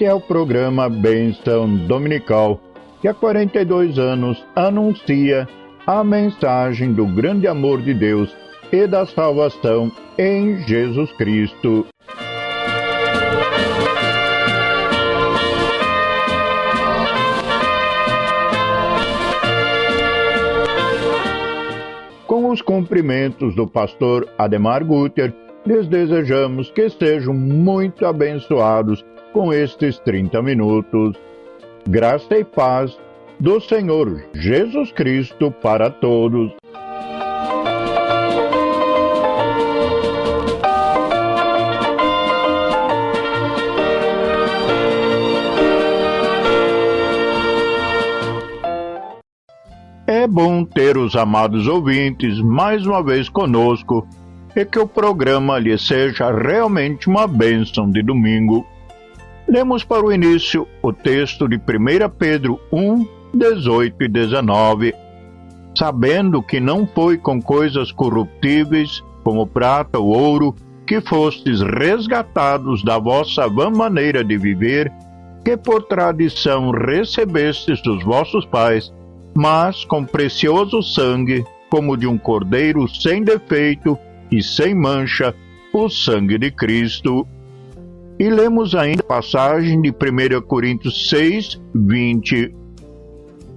é o programa Bênção Dominical, que há 42 anos anuncia a mensagem do grande amor de Deus e da salvação em Jesus Cristo. Com os cumprimentos do pastor Ademar Guter, lhes desejamos que sejam muito abençoados com estes 30 minutos. Graça e paz do Senhor Jesus Cristo para todos. É bom ter os amados ouvintes mais uma vez conosco e que o programa lhe seja realmente uma bênção de domingo. Lemos para o início o texto de 1 Pedro 1, 18 e 19. Sabendo que não foi com coisas corruptíveis, como prata ou ouro, que fostes resgatados da vossa vã maneira de viver, que por tradição recebestes dos vossos pais, mas com precioso sangue, como de um cordeiro sem defeito e sem mancha, o sangue de Cristo. E lemos ainda a passagem de 1 Coríntios 6, 20.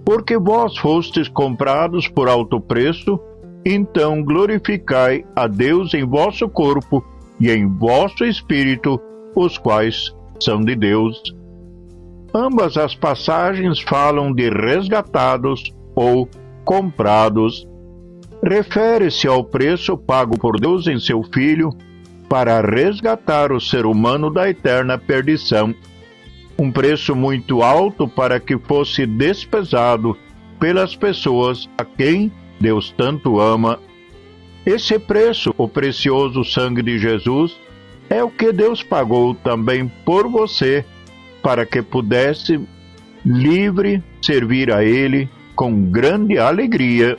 Porque vós fostes comprados por alto preço, então glorificai a Deus em vosso corpo e em vosso espírito, os quais são de Deus. Ambas as passagens falam de resgatados ou comprados. Refere-se ao preço pago por Deus em seu Filho para resgatar o ser humano da eterna perdição. Um preço muito alto para que fosse despesado pelas pessoas a quem Deus tanto ama. Esse preço, o precioso sangue de Jesus, é o que Deus pagou também por você, para que pudesse livre servir a Ele com grande alegria.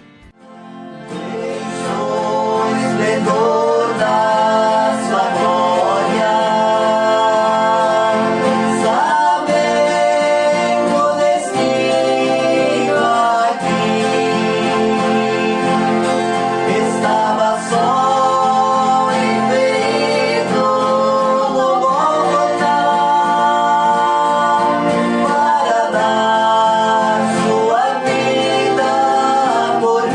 Por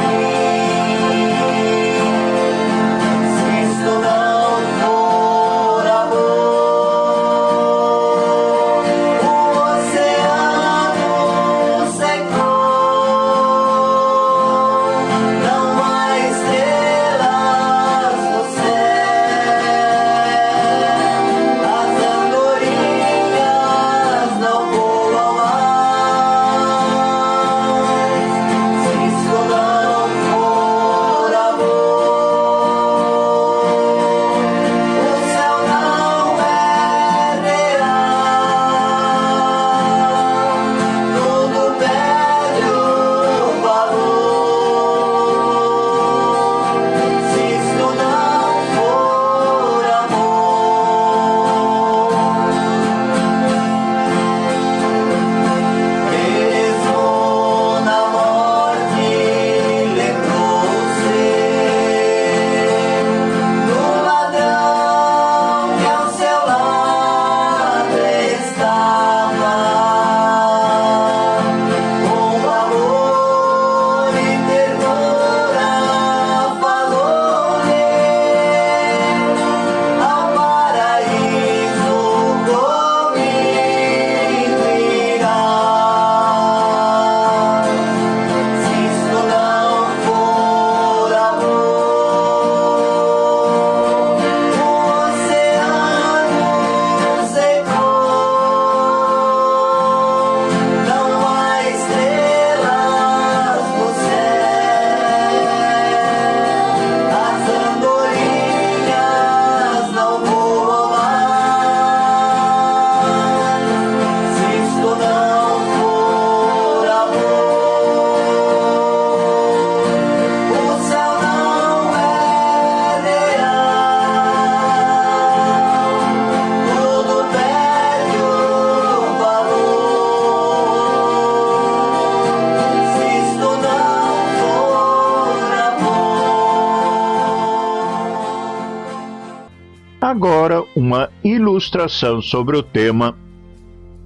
Agora, uma ilustração sobre o tema.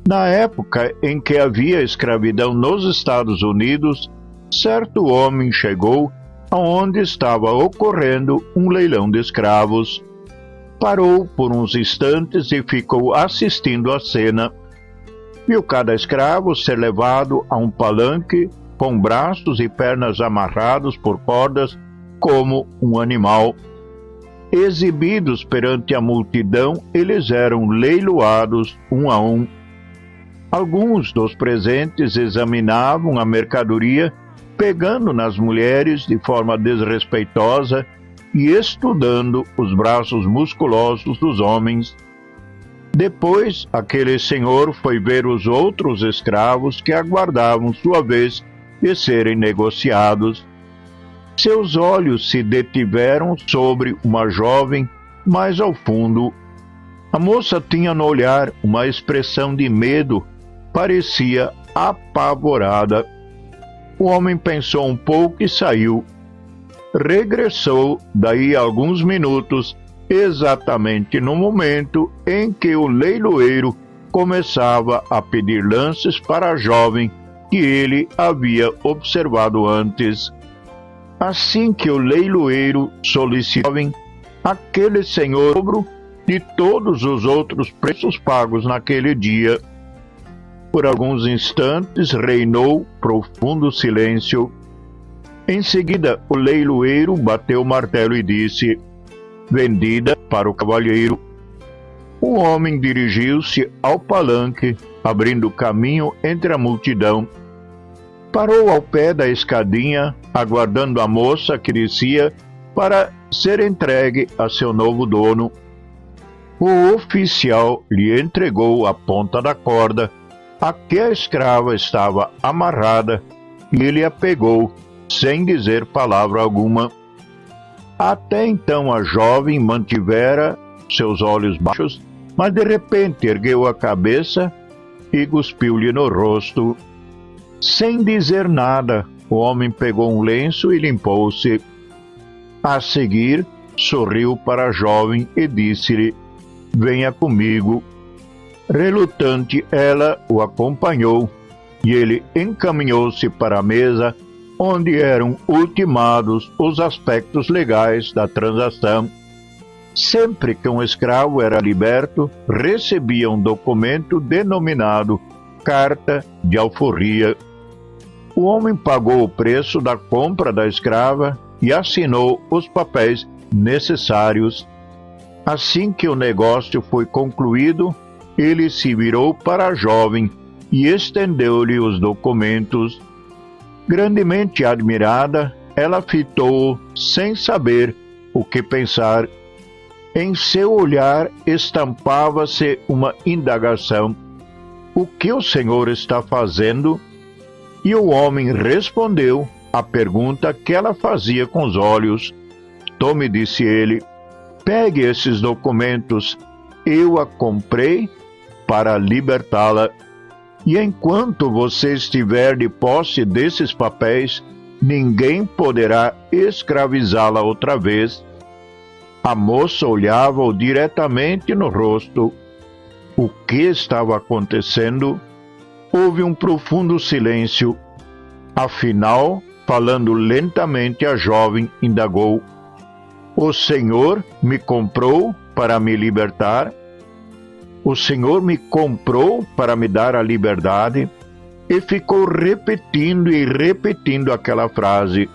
Na época em que havia escravidão nos Estados Unidos, certo homem chegou aonde estava ocorrendo um leilão de escravos. Parou por uns instantes e ficou assistindo à cena. Viu cada escravo ser levado a um palanque com braços e pernas amarrados por cordas como um animal. Exibidos perante a multidão, eles eram leiloados um a um. Alguns dos presentes examinavam a mercadoria, pegando nas mulheres de forma desrespeitosa e estudando os braços musculosos dos homens. Depois, aquele senhor foi ver os outros escravos que aguardavam sua vez de serem negociados. Seus olhos se detiveram sobre uma jovem mais ao fundo. A moça tinha no olhar uma expressão de medo, parecia apavorada. O homem pensou um pouco e saiu. Regressou daí a alguns minutos, exatamente no momento em que o leiloeiro começava a pedir lances para a jovem que ele havia observado antes. Assim que o leiloeiro solicitou aquele senhor dobro de todos os outros preços pagos naquele dia. Por alguns instantes reinou profundo silêncio. Em seguida, o leiloeiro bateu o martelo e disse: vendida para o cavalheiro. O homem dirigiu-se ao palanque, abrindo caminho entre a multidão. Parou ao pé da escadinha, aguardando a moça que descia para ser entregue a seu novo dono. O oficial lhe entregou a ponta da corda a que a escrava estava amarrada e ele a pegou, sem dizer palavra alguma. Até então a jovem mantivera seus olhos baixos, mas de repente ergueu a cabeça e cuspiu-lhe no rosto. Sem dizer nada, o homem pegou um lenço e limpou-se. A seguir, sorriu para a jovem e disse-lhe: venha comigo. Relutante, ela o acompanhou e ele encaminhou-se para a mesa onde eram ultimados os aspectos legais da transação. Sempre que um escravo era liberto, recebia um documento denominado Carta de Alforria. O homem pagou o preço da compra da escrava e assinou os papéis necessários. Assim que o negócio foi concluído, ele se virou para a jovem e estendeu-lhe os documentos. Grandemente admirada, ela fitou-o sem saber o que pensar. Em seu olhar estampava-se uma indagação: o que o senhor está fazendo? E o homem respondeu a pergunta que ela fazia com os olhos. Tome, disse ele, pegue esses documentos. Eu a comprei para libertá-la. E enquanto você estiver de posse desses papéis, ninguém poderá escravizá-la outra vez. A moça olhava-o diretamente no rosto. O que estava acontecendo? Houve um profundo silêncio. Afinal, falando lentamente, a jovem indagou: o senhor me comprou para me libertar? O senhor me comprou para me dar a liberdade? E ficou repetindo e repetindo aquela frase.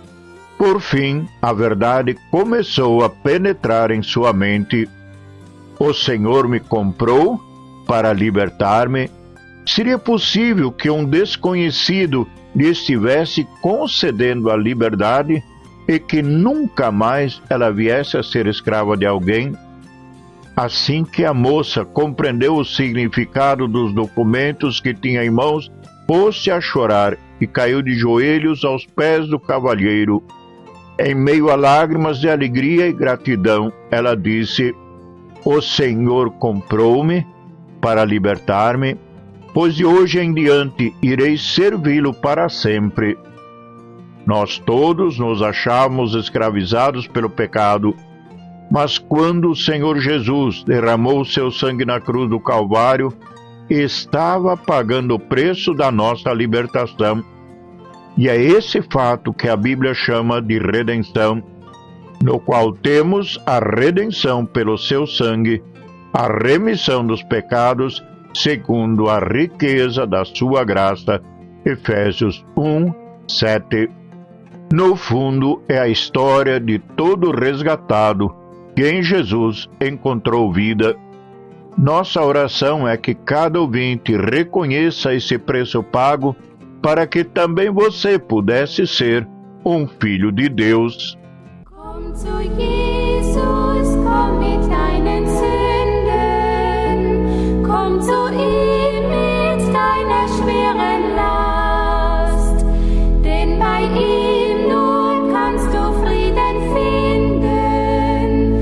Por fim, a verdade começou a penetrar em sua mente. O senhor me comprou para libertar-me? Seria possível que um desconhecido lhe estivesse concedendo a liberdade e que nunca mais ela viesse a ser escrava de alguém? Assim que a moça compreendeu o significado dos documentos que tinha em mãos, pôs-se a chorar e caiu de joelhos aos pés do cavalheiro. Em meio a lágrimas de alegria e gratidão, ela disse: o Senhor comprou-me para libertar-me, pois de hoje em diante irei servi-lo para sempre. Nós todos nos achávamos escravizados pelo pecado. Mas quando o Senhor Jesus derramou seu sangue na cruz do Calvário, estava pagando o preço da nossa libertação. E é esse fato que a Bíblia chama de redenção, no qual temos a redenção pelo seu sangue, a remissão dos pecados, segundo a riqueza da sua graça. Efésios 1, 7. No fundo, é a história de todo resgatado que em Jesus encontrou vida. Nossa oração é que cada ouvinte reconheça esse preço pago para que também você pudesse ser um filho de Deus. Komm zu Jesus, komm mit deinen Sünden, komm zu ihm mit deiner schweren Last, denn bei ihm nun kannst du Frieden finden,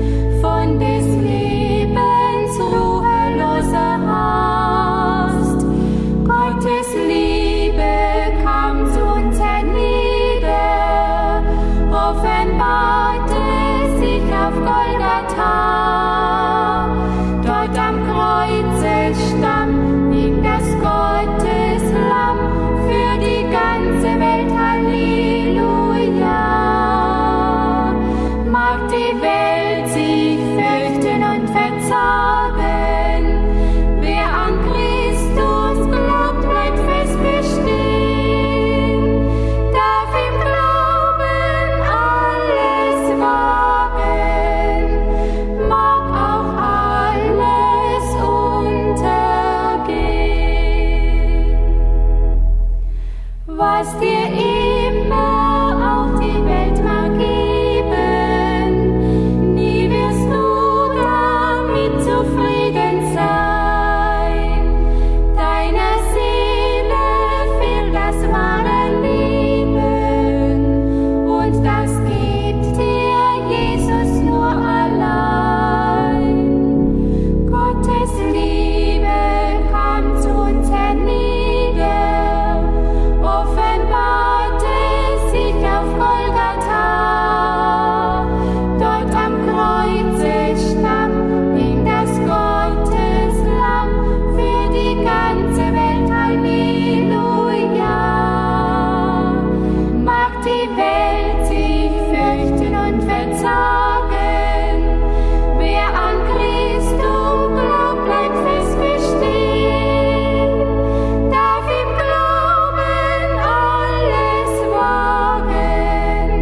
von des Lebens ruheloser Hast. Gottes Liebe kam zu uns hernieder, offenbarte sich auf Golgatha. Dort am Kreuze stand ihm das Gotteslamm für die ganze Welt. Halleluja. Mag die Welt sich fürchten und verzagen, wer an Christus glaubt, bleibt fest bestehen, darf im Glauben alles wagen, mag auch alles untergehen. Was dir immer auch die Welt mag geben, nie wirst du damit zufrieden sein. Deiner Seele fehlt das wahre Leben, und das gibt dir Jesus nur allein. Gottes Liebe kam zu uns hernieder, offenbarte sich auf Golgatha. Dort am Kreuze stand ihm das Gotteslamm für die ganze Welt. Halleluja. Mag die Welt sich fürchten und verzagen, wer an Christus glaubt, bleibt fest bestehen, darf im Glauben alles wagen,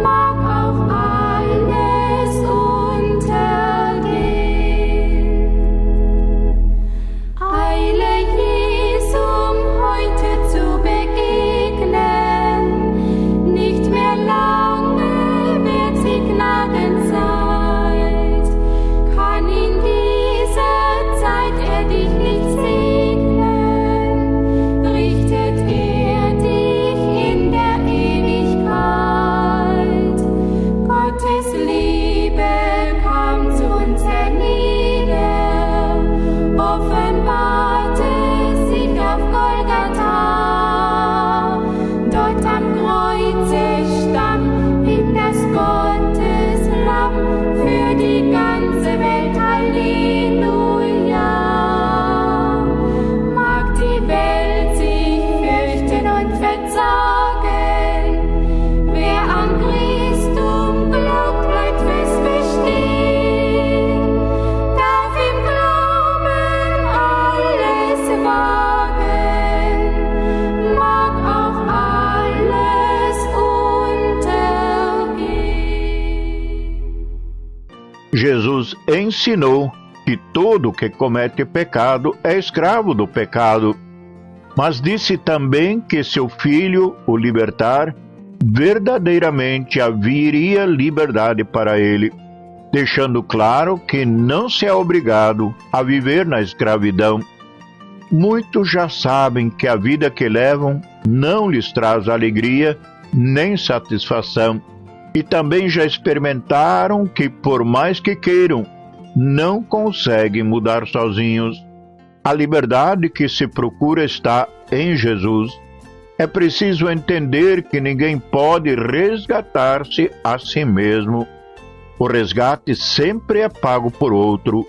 mag auch alles untergehen. Eile Jesum heute zu begegnen, nicht mehr lange wird die Gnadenzeit, kann in dieser Zeit er dich nicht segnen, richtet er dich in der Ewigkeit. Gottes Liebe kam zu uns hernieder, offenbarte sich auf Golgatha. Dort am Kreuze stand ihm das Gotteslamm für die ganze Welt. Halleluja. Mag die Welt sich fürchten und verzagen, wer an Christum glaubt, bleibt fest bestehen, darf im Glauben alles wagen, mag auch alles untergehen. Jesus ensinou que todo que comete pecado é escravo do pecado, mas disse também que se o Filho o libertar, verdadeiramente haveria liberdade para ele, deixando claro que não se é obrigado a viver na escravidão. Muitos já sabem que a vida que levam não lhes traz alegria nem satisfação, e também já experimentaram que, por mais que queiram, não conseguem mudar sozinhos. A liberdade que se procura está em Jesus. É preciso entender que ninguém pode resgatar-se a si mesmo. O resgate sempre é pago por outro.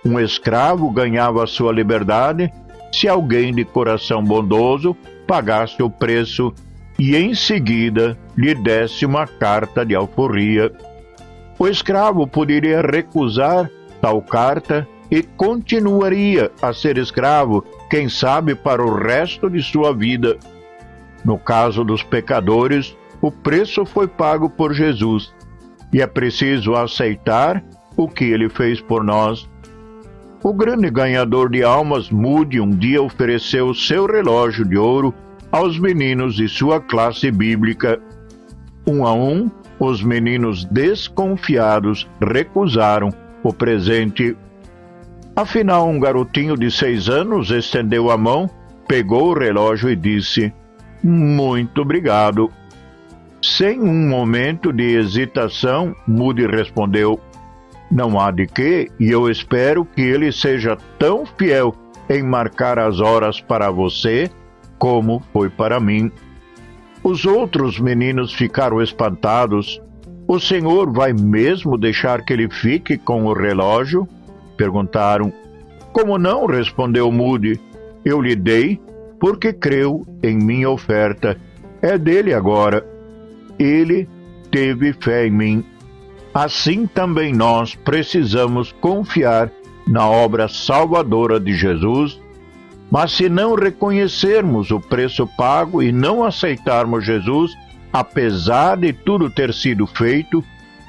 Um escravo ganhava sua liberdade se alguém de coração bondoso pagasse o preço e em seguida lhe desse uma carta de alforria. O escravo poderia recusar tal carta e continuaria a ser escravo, quem sabe para o resto de sua vida. No caso dos pecadores, o preço foi pago por Jesus e é preciso aceitar o que ele fez por nós. O grande ganhador de almas, Moody, um dia ofereceu seu relógio de ouro aos meninos de sua classe bíblica. Um a um, os meninos desconfiados recusaram o presente. Afinal, um garotinho de 6 anos estendeu a mão, pegou o relógio e disse: "Muito obrigado." Sem um momento de hesitação, Moody respondeu: "Não há de quê, e eu espero que ele seja tão fiel em marcar as horas para você como foi para mim." Os outros meninos ficaram espantados. "O senhor vai mesmo deixar que ele fique com o relógio?" perguntaram. "Como não?" respondeu Moody. "Eu lhe dei porque creu em minha oferta. É dele agora. Ele teve fé em mim." Assim também nós precisamos confiar na obra salvadora de Jesus, mas se não reconhecermos o preço pago e não aceitarmos Jesus, apesar de tudo ter sido feito,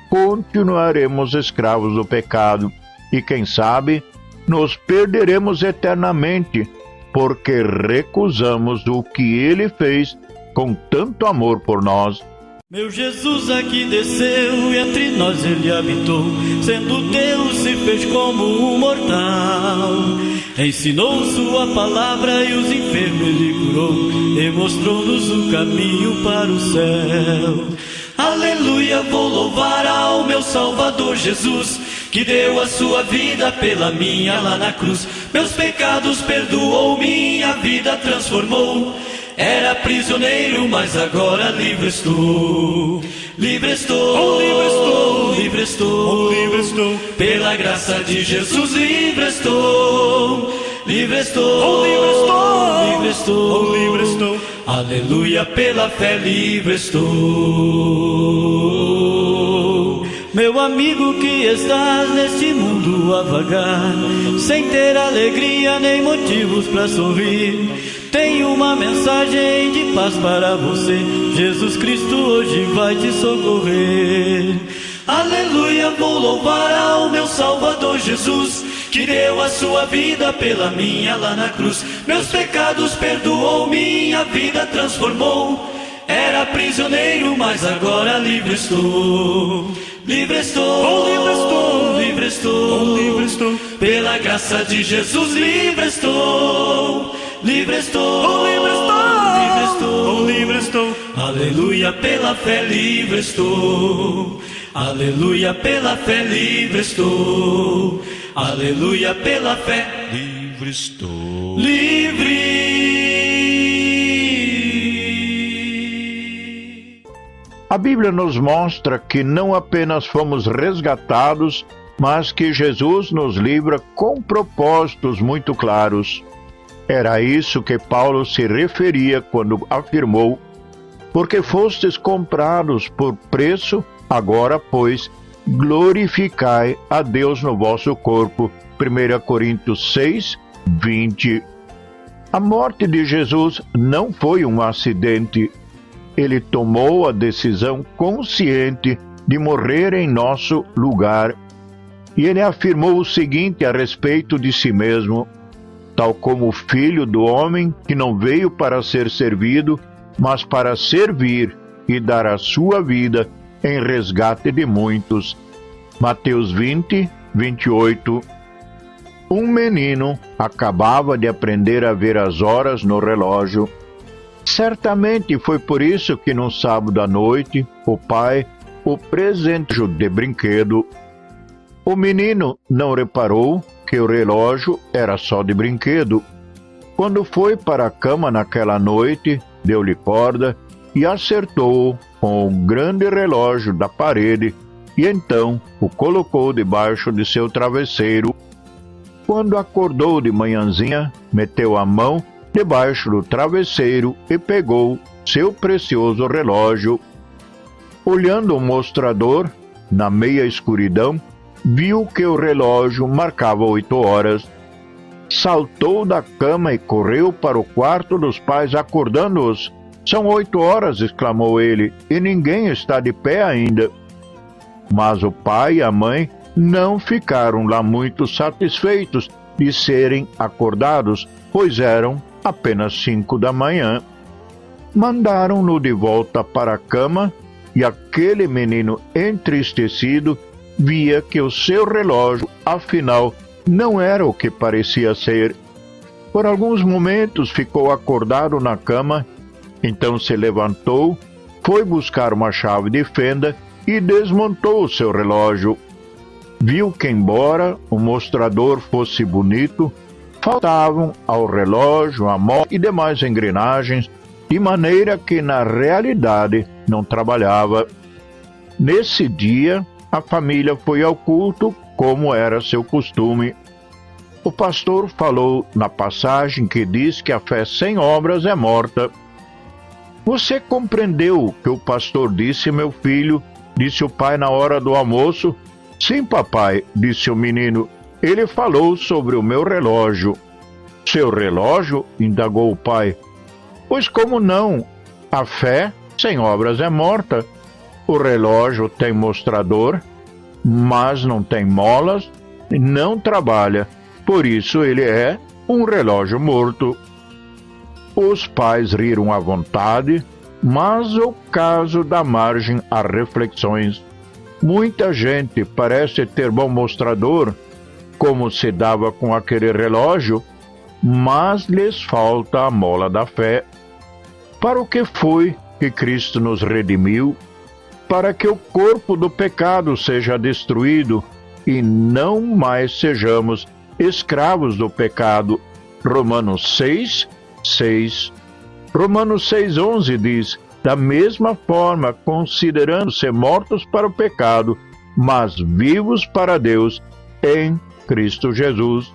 continuaremos escravos do pecado e, quem sabe, nos perderemos eternamente, porque recusamos o que ele fez com tanto amor por nós. Meu Jesus aqui desceu e entre nós ele habitou, sendo Deus se fez como um mortal. Ensinou sua palavra e os enfermos ele curou, e mostrou-nos o caminho para o céu. Aleluia, vou louvar ao meu Salvador Jesus, que deu a sua vida pela minha lá na cruz. Meus pecados perdoou, minha vida transformou. Era prisioneiro, mas agora livre estou. Livre estou, livre estou, livre estou, livre estou. Pela graça de Jesus, livre estou. Livre estou, livre estou, livre estou, livre estou. Aleluia, pela fé livre estou. Meu amigo que estás neste mundo a vagar, sem ter alegria nem motivos para sorrir, tenho uma mensagem de paz para você. Jesus Cristo hoje vai te socorrer. Aleluia, vou louvar ao meu Salvador Jesus, que deu a sua vida pela minha lá na cruz. Meus pecados perdoou, minha vida transformou. Era prisioneiro, mas agora livre estou. Livre estou, livre estou, livre estou, livre estou. Pela graça de Jesus, livre estou. Livre estou, livre estou, livre estou, livre estou. Aleluia, pela fé livre estou. Aleluia, pela fé livre estou. Aleluia, pela fé livre estou. Livre. A Bíblia nos mostra que não apenas fomos resgatados, mas que Jesus nos livra com propósitos muito claros. Era isso que Paulo se referia quando afirmou: "Porque fostes comprados por preço, agora, pois, glorificai a Deus no vosso corpo." 1 Coríntios 6, 20. A morte de Jesus não foi um acidente. Ele tomou a decisão consciente de morrer em nosso lugar. E ele afirmou o seguinte a respeito de si mesmo: "Tal como o Filho do Homem, que não veio para ser servido, mas para servir e dar a sua vida em resgate de muitos." Mateus 20, 28. Um menino acabava de aprender a ver as horas no relógio. Certamente foi por isso que no sábado à noite o pai o presenteou de brinquedo. O menino não reparou que o relógio era só de brinquedo. Quando foi para a cama naquela noite, deu-lhe corda e acertou com o grande relógio da parede e então o colocou debaixo de seu travesseiro. Quando acordou de manhãzinha, meteu a mão debaixo do travesseiro e pegou seu precioso relógio. Olhando o mostrador, na meia escuridão, viu que o relógio marcava 8 horas. Saltou da cama e correu para o quarto dos pais, acordando-os. "São 8 horas", exclamou ele, "e ninguém está de pé ainda." Mas o pai e a mãe não ficaram lá muito satisfeitos de serem acordados, pois eram apenas 5 da manhã. Mandaram-no de volta para a cama e aquele menino entristecido via que o seu relógio, afinal, não era o que parecia ser. Por alguns momentos ficou acordado na cama, então se levantou, foi buscar uma chave de fenda e desmontou o seu relógio. Viu que, embora o mostrador fosse bonito, faltavam ao relógio a mola e demais engrenagens, de maneira que na realidade não trabalhava. Nesse dia, a família foi ao culto, como era seu costume. O pastor falou na passagem que diz que a fé sem obras é morta. "Você compreendeu o que o pastor disse, meu filho?" disse o pai na hora do almoço. "Sim, papai", disse o menino. "Ele falou sobre o meu relógio." "Seu relógio?" indagou o pai. "Pois como não? A fé sem obras é morta. O relógio tem mostrador, mas não tem molas e não trabalha. Por isso ele é um relógio morto." Os pais riram à vontade, mas o caso dá margem a reflexões. Muita gente parece ter bom mostrador, como se dava com aquele relógio, mas lhes falta a mola da fé. Para o que foi que Cristo nos redimiu? Para que o corpo do pecado seja destruído e não mais sejamos escravos do pecado. Romanos 6:6. Romanos 6:11 diz: "Da mesma forma, considerando-se mortos para o pecado, mas vivos para Deus em Cristo Jesus."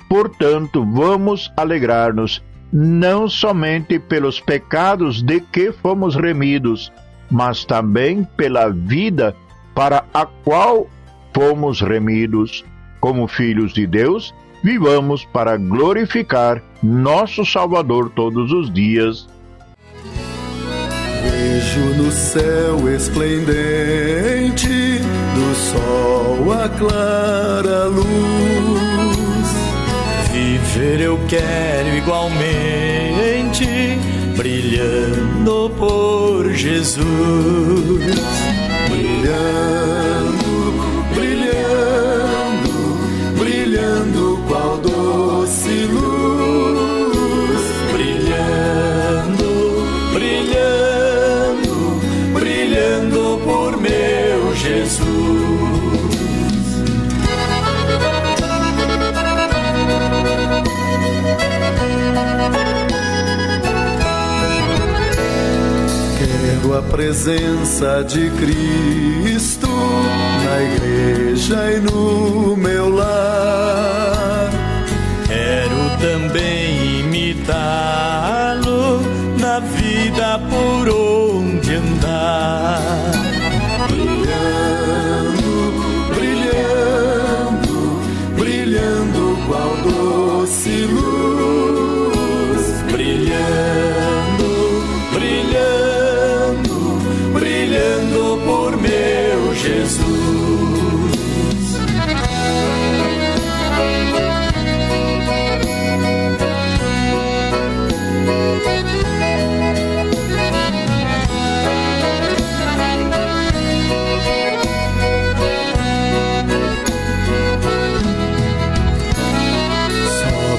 Portanto, vamos alegrar-nos não somente pelos pecados de que fomos remidos, mas também pela vida para a qual fomos remidos. Como filhos de Deus, vivamos para glorificar nosso Salvador todos os dias. Vejo no céu esplendente, do sol a clara luz. Viver eu quero igualmente, brilhando por Jesus. Brilhando, brilhando, brilhando qual doce luz. Brilhando, brilhando, brilhando por meu Jesus. Quero a presença de Cristo na igreja e no meu lar. Quero também imitá-lo na vida por onde andar. Brilhando, brilhando, brilhando qual doce luz. Brilhando, brilhando, brilhando por meu Jesus.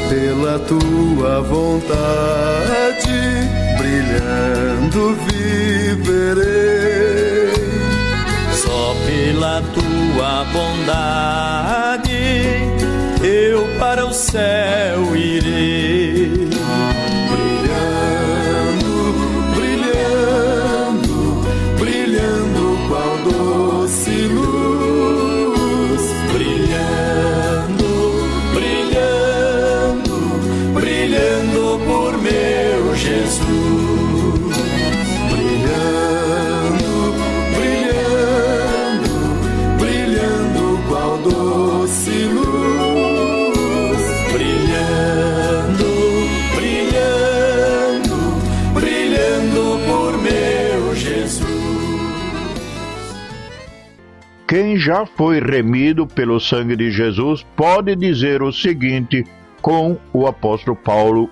Pela tua vontade, brilhando viverei. Só pela tua bondade eu para o céu irei. Brilhando, brilhando, brilhando qual doce luz. Jesus. Brilhando, brilhando, brilhando qual doce luz. Brilhando, brilhando, brilhando por meu Jesus. Quem já foi remido pelo sangue de Jesus pode dizer o seguinte com o apóstolo Paulo: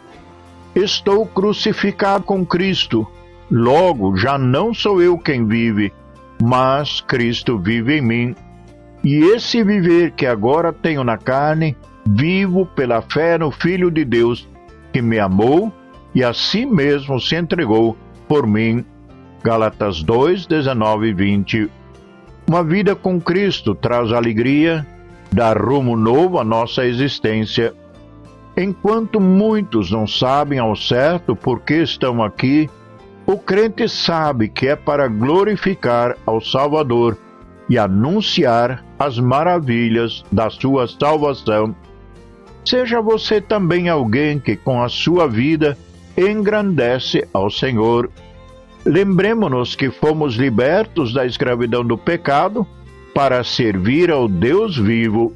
estou crucificado com Cristo, logo já não sou eu quem vive, mas Cristo vive em mim. E esse viver que agora tenho na carne, vivo pela fé no Filho de Deus, que me amou e a si mesmo se entregou por mim. Gálatas 2, 19 e 20. Uma vida com Cristo traz alegria, dá rumo novo à nossa existência. Enquanto muitos não sabem ao certo por que estão aqui, o crente sabe que é para glorificar ao Salvador e anunciar as maravilhas da sua salvação. Seja você também alguém que com a sua vida engrandece ao Senhor. Lembremos-nos que fomos libertos da escravidão do pecado para servir ao Deus vivo.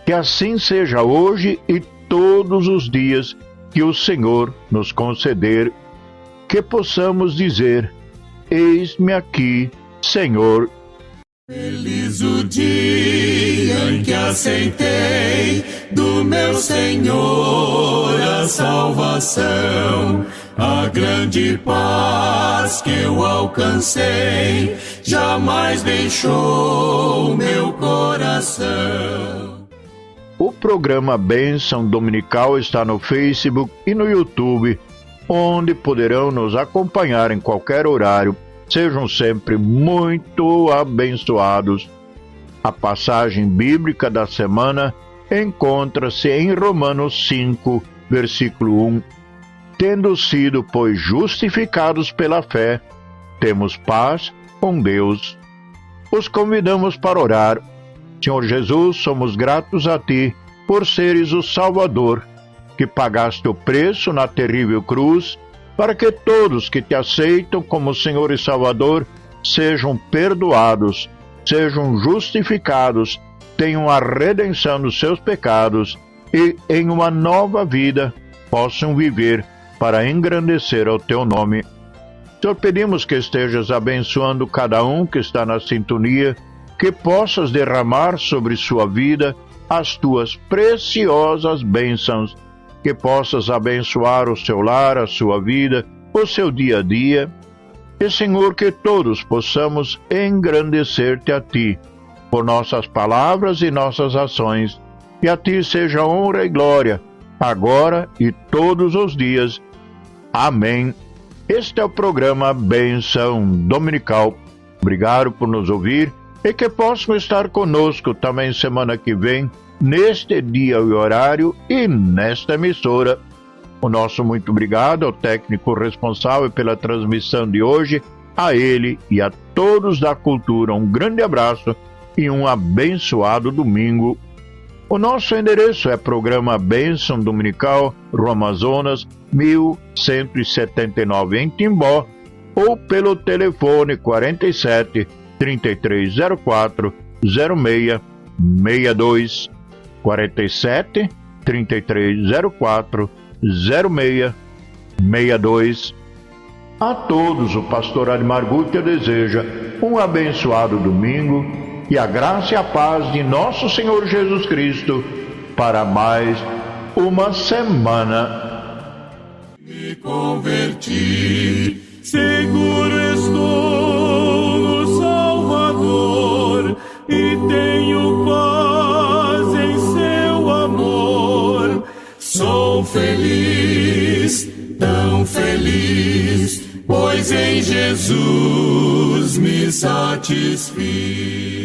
Que assim seja hoje e todos os dias que o Senhor nos conceder, que possamos dizer: eis-me aqui, Senhor. Feliz o dia em que aceitei do meu Senhor a salvação, a grande paz que eu alcancei, jamais deixou meu coração. O programa Bênção Dominical está no Facebook e no YouTube, onde poderão nos acompanhar em qualquer horário. Sejam sempre muito abençoados. A passagem bíblica da semana encontra-se em Romanos 5, versículo 1. Tendo sido, pois, justificados pela fé, temos paz com Deus. Os convidamos para orar. Senhor Jesus, somos gratos a Ti por seres o Salvador, que pagaste o preço na terrível cruz, para que todos que Te aceitam como Senhor e Salvador sejam perdoados, sejam justificados, tenham a redenção dos seus pecados e, em uma nova vida, possam viver para engrandecer ao Teu nome. Senhor, pedimos que estejas abençoando cada um que está na sintonia, que possas derramar sobre sua vida as Tuas preciosas bênçãos, que possas abençoar o seu lar, a sua vida, o seu dia a dia. E, Senhor, que todos possamos engrandecer-te a Ti, por nossas palavras e nossas ações. E a Ti seja honra e glória, agora e todos os dias. Amém. Este é o programa Bênção Dominical. Obrigado por nos ouvir e que possam estar conosco também semana que vem, neste dia e horário e nesta emissora. O nosso muito obrigado ao técnico responsável pela transmissão de hoje, a ele e a todos da cultura. Um grande abraço e um abençoado domingo. O nosso endereço é programa Bênção Dominical, Rua Amazonas, 1179 em Timbó, ou pelo telefone 47 3304 0662. 47 3304 0662. A todos o pastor Admar Gútia deseja um abençoado domingo e a graça e a paz de nosso Senhor Jesus Cristo para mais uma semana. Me converti, seguro estou no Salvador e tenho paz em seu amor. Sou feliz, tão feliz, pois em Jesus me satisfiz.